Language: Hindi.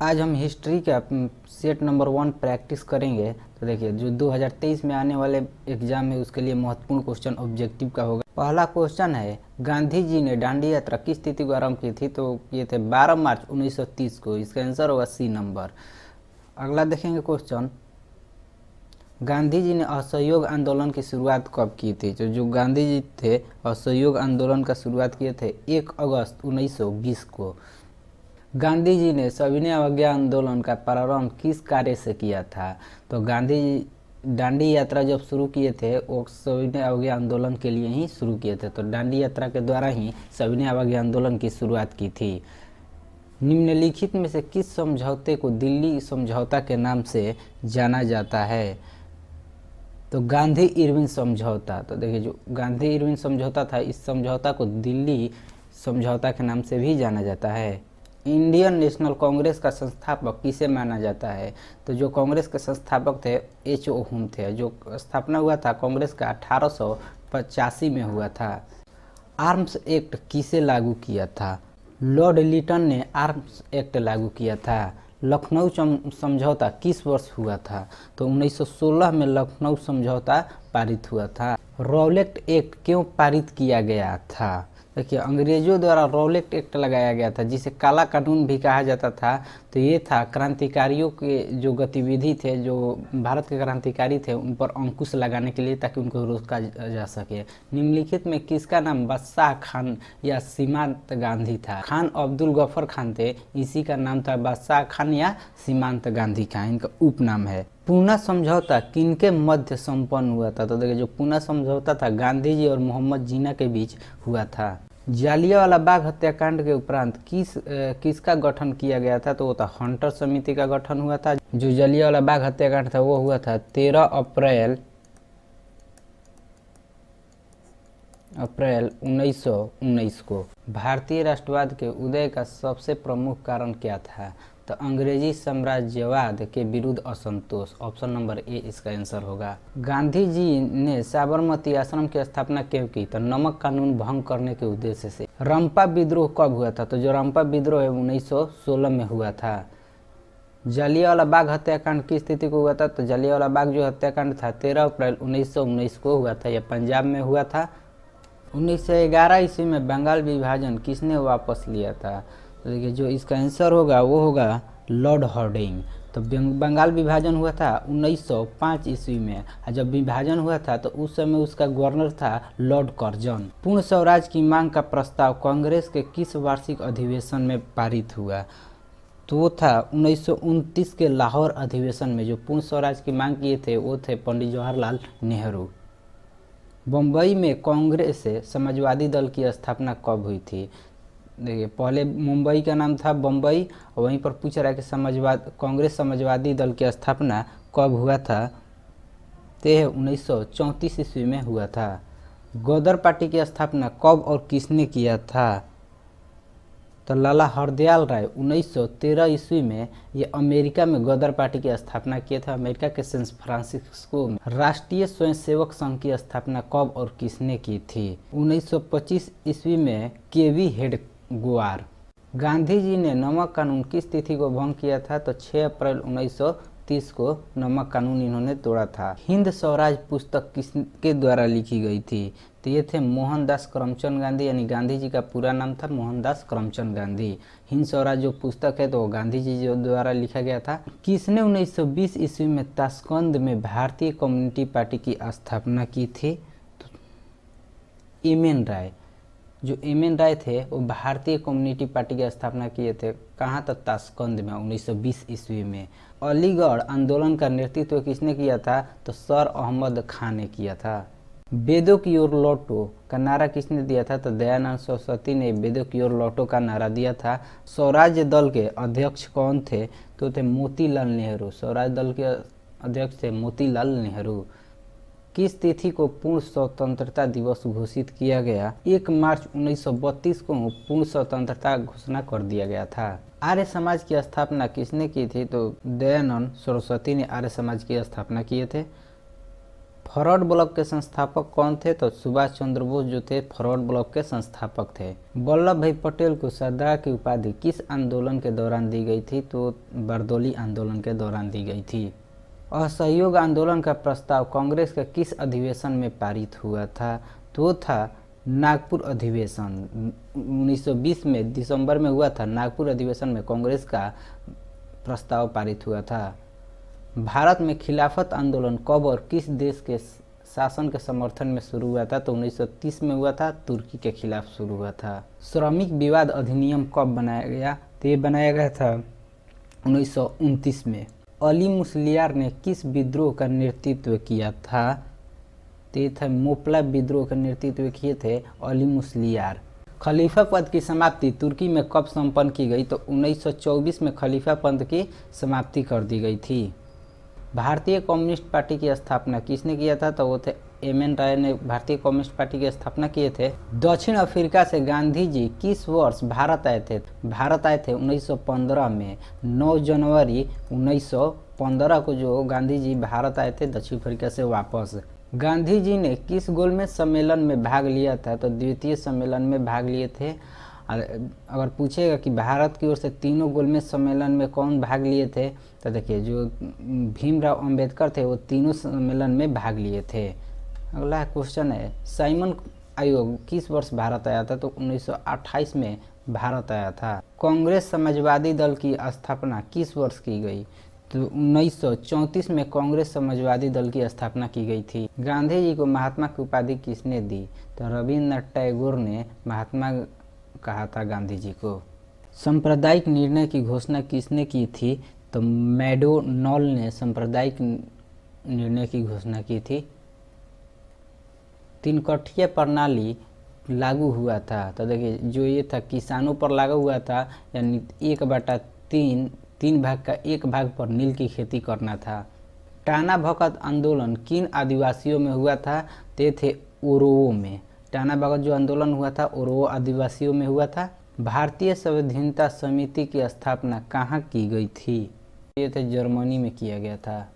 आज हम हिस्ट्री का सेट नंबर 1 प्रैक्टिस करेंगे। तो देखिए, जो 2023 में आने वाले एग्जाम है उसके लिए महत्वपूर्ण क्वेश्चन ऑब्जेक्टिव का होगा। पहला क्वेश्चन है, गांधी जी ने दांडी यात्रा किस तिथि को आरंभ की थी? तो ये थे 12 मार्च 1930 को। इसका आंसर होगा सी नंबर। अगला देखेंगे क्वेश्चन, गांधी जी ने असहयोग आंदोलन की शुरुआत कब की थी? तो जो गांधी जी थे असहयोग आंदोलन का शुरुआत किए थे 1 अगस्त 1920 को। गांधी जी ने सविनय अवज्ञा आंदोलन का प्रारंभ किस कार्य से किया था? तो गांधी जी दांडी यात्रा जब शुरू किए थे वो सविनय अवज्ञा आंदोलन के लिए ही शुरू किए थे। तो दांडी यात्रा के द्वारा ही सविनय अवज्ञा आंदोलन की शुरुआत की थी। निम्नलिखित में से किस समझौते को दिल्ली समझौता के नाम से जाना जाता है? तो गांधी इरविन समझौता। तो देखिए, जो गांधी इरविन समझौता था इस समझौता को दिल्ली समझौता के नाम से भी जाना जाता है। इंडियन नेशनल कांग्रेस का संस्थापक किसे माना जाता है? तो जो कांग्रेस के संस्थापक थे H.O. हुम थे। जो स्थापना हुआ था कांग्रेस का 1885 में हुआ था। आर्म्स एक्ट किसे लागू किया था? लॉर्ड लिटन ने आर्म्स एक्ट लागू किया था। लखनऊ समझौता किस वर्ष हुआ था? तो 1916 में लखनऊ समझौता पारित हुआ था। रॉलेट एक्ट क्यों पारित किया गया था? देखिए, अंग्रेजों द्वारा रॉलेट एक्ट लगाया गया था जिसे काला कानून भी कहा जाता था। तो ये था क्रांतिकारियों के जो गतिविधि थे, जो भारत के क्रांतिकारी थे उन पर अंकुश लगाने के लिए, ताकि उनको रोका जा सके। निम्नलिखित में किसका नाम बादशाह खान या सीमांत गांधी था? खान अब्दुल गफर खान थे, इसी का नाम था बादशाह खान या सीमांत गांधी का इनका उपनाम है। पूना समझौता किनके मध्य संपन्न हुआ था? तो देखिए, जो पूना समझौता था गांधी जी और मोहम्मद जिन्ना के बीच हुआ था। जालियांवाला बाग हत्याकांड के उपरांत किसका गठन किया गया था? तो वो था हंटर समिति का गठन हुआ था। जो जालियांवाला बाग हत्याकांड था वो हुआ था 13 अप्रैल 1919 को। भारतीय राष्ट्रवाद के उदय का सबसे प्रमुख कारण क्या था? तो अंग्रेजी साम्राज्यवाद के विरुद्ध असंतोष। ऑप्शन नंबर ए इसका आंसर होगा। गांधी जी ने साबरमती आश्रम की स्थापना क्यों की? तो नमक कानून भंग करने के उद्देश्य से। रंपा विद्रोह कब हुआ था? तो जो रंपा विद्रोह है 1916 में हुआ था। जालियांवाला बाग हत्याकांड किस तिथि को हुआ था? तो जालियांवाला बाग जो हत्याकांड था 13 अप्रैल 1919 को हुआ था। यह पंजाब में हुआ था। 1911 ईस्वी में बंगाल विभाजन किसने वापस लिया था? तो देखिए, जो इसका आंसर होगा वो होगा लॉर्ड हार्डिंग। तो बंगाल विभाजन हुआ था 1905 ईस्वी में। और जब विभाजन हुआ था तो उस समय उसका गवर्नर था लॉर्ड कर्जन। पूर्ण स्वराज की मांग का प्रस्ताव कांग्रेस के किस वार्षिक अधिवेशन में पारित हुआ? तो वो था 1929 के लाहौर अधिवेशन में। जो पूर्ण स्वराज की मांग किए थे वो थे पंडित जवाहरलाल नेहरू। बम्बई में कांग्रेस समाजवादी दल की स्थापना कब हुई थी? देखिए, पहले मुंबई का नाम था बम्बई, और वहीं पर पूछ रहा है कि कांग्रेस समाजवादी दल की स्थापना कब हुआ था? तो 1934 ईस्वी में हुआ था। गदर पार्टी की स्थापना कब और किसने किया था? तो लाला हरदयाल राय 1913 ईस्वी में ये अमेरिका में गदर पार्टी की स्थापना किए थे, अमेरिका के सैन फ्रांसिस्को में। राष्ट्रीय स्वयंसेवक संघ की स्थापना कब और किसने की थी? 1925 ईस्वी में केवी हेडगेवार। गांधी जी ने नमक कानून किस तिथि को भंग किया था? तो 6 अप्रैल 1930 को नमक कानून इन्होंने तोड़ा था। हिंद स्वराज पुस्तक किसके द्वारा लिखी गई थी? तो ये थे मोहनदास करमचंद गांधी, यानी गांधी जी का पूरा नाम था मोहनदास करमचंद गांधी। हिंद स्वराज जो पुस्तक है तो गांधी जी जो द्वारा लिखा गया था। किसने 1920 ईस्वी में ताशकंद में भारतीय कम्युनिस्ट पार्टी की स्थापना की थी? तो एम.एन. राय। जो एम.एन. राय थे वो भारतीय कम्युनिस्ट पार्टी की स्थापना किए थे। कहाँ तक? ताशकंद में 1920 ईस्वी में। अलीगढ़ आंदोलन का नेतृत्व किसने किया था? तो सर अहमद खान ने किया था। वेदों की ओर लौटो का नारा किसने दिया था? तो दयानंद सरस्वती ने वेदों की ओर लौटो का नारा दिया था। स्वराज दल के अध्यक्ष कौन थे? तो थे मोतीलाल नेहरू। स्वराज दल के अध्यक्ष थे मोतीलाल नेहरू। किस तिथि को पूर्ण स्वतंत्रता दिवस घोषित किया गया? 1 मार्च 1932 को पूर्ण स्वतंत्रता घोषणा कर दिया गया था। आर्य समाज की स्थापना किसने की थी? तो दयानंद सरस्वती ने आर्य समाज की स्थापना किए थे। फॉरवर्ड ब्लॉक के संस्थापक कौन थे? तो सुभाष चंद्र बोस जो थे फॉरवर्ड ब्लॉक के संस्थापक थे। वल्लभ भाई पटेल को सरदार की उपाधि किस आंदोलन के दौरान दी गई थी? तो बारदौली आंदोलन के दौरान दी गई थी। असहयोग आंदोलन का प्रस्ताव कांग्रेस के किस अधिवेशन में पारित हुआ था? तो था नागपुर अधिवेशन। 1920 में दिसंबर में हुआ था। नागपुर अधिवेशन में कांग्रेस का प्रस्ताव पारित हुआ था। भारत में खिलाफत आंदोलन कब और किस देश के शासन के समर्थन में शुरू हुआ था? तो 1930 में हुआ था। तुर्की के खिलाफ शुरू हुआ था। श्रमिक विवाद अधिनियम कब बनाया गया? तो ये बनाया गया था 1929 में। अली मुस्लियार ने किस विद्रोह का नेतृत्व किया था? तो ये था मोपला विद्रोह का नेतृत्व किए थे अली मुस्लियार। खलीफा पद की समाप्ति तुर्की में कब संपन्न की गई? तो 1924 में खलीफा पद की समाप्ति कर दी गई थी। भारतीय कम्युनिस्ट पार्टी की स्थापना किसने किया था? तो वो थे एम.एन. राय ने भारतीय कम्युनिस्ट पार्टी की स्थापना किए थे। दक्षिण अफ्रीका से गांधी जी किस वर्ष भारत आए थे? भारत आए थे 1915 में। 9 जनवरी 1915 को जो गांधी जी भारत आए थे दक्षिण अफ्रीका से वापस। गांधी जी ने किस गोलमेज सम्मेलन में भाग लिया था? तो द्वितीय सम्मेलन में भाग लिए थे। अगर पूछेगा कि भारत की ओर से तीनों गोलमेज सम्मेलन में कौन भाग लिए थे, तो देखिए जो भीमराव अंबेडकर थे वो तीनों सम्मेलन में भाग लिए थे। अगला क्वेश्चन है साइमन आयोग किस वर्ष भारत आया था? तो 1928 में भारत आया था। कांग्रेस समाजवादी दल की स्थापना किस वर्ष की गई? तो 1934 में कांग्रेस समाजवादी दल की स्थापना की गई थी। गांधी जी को महात्मा की उपाधि किसने दी? तो रविन्द्रनाथ टैगोर ने महात्मा कहा था गांधी जी को। सांप्रदायिक निर्णय की घोषणा किसने की थी? तो मैकडोनल्ड ने सांप्रदायिक निर्णय की घोषणा की थी। तीन कठिया प्रणाली लागू हुआ था। तो देखिए जो ये था किसानों पर लागू हुआ था, यानी 1/3 3 भाग का 1 भाग पर नील की खेती करना था। टाना भगत आंदोलन किन आदिवासियों में हुआ था? ते थे ओरोओ में। टाना भगत जो आंदोलन हुआ था ओरोओ आदिवासियों में हुआ था। भारतीय संविधान समिति की स्थापना कहाँ की गई थी? ये थे जर्मनी में किया गया था।